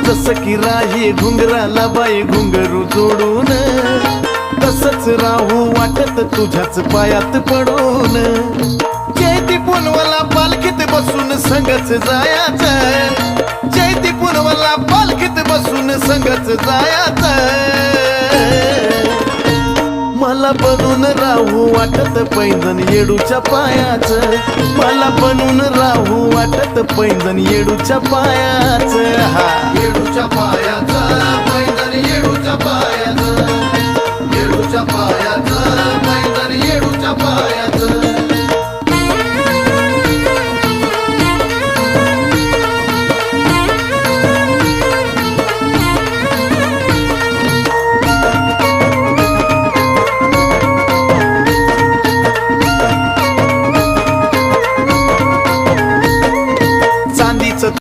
जसं की राही घुंगराला बाई घुंगरू जोडून, तसंच राहू वाटत तुझ्याच पायात पडून. जयती पुनवला पालखीत बसून संगच जायाचं, जयती पुनवला पालखीत बसून संगच जायाचं. मला बनून राहू वाटत पैंजण येडूच्या पायाचं, मला बनून राहू वाटत पैंजण येडूच्या पायाचं. हा येडूच्या पायाचं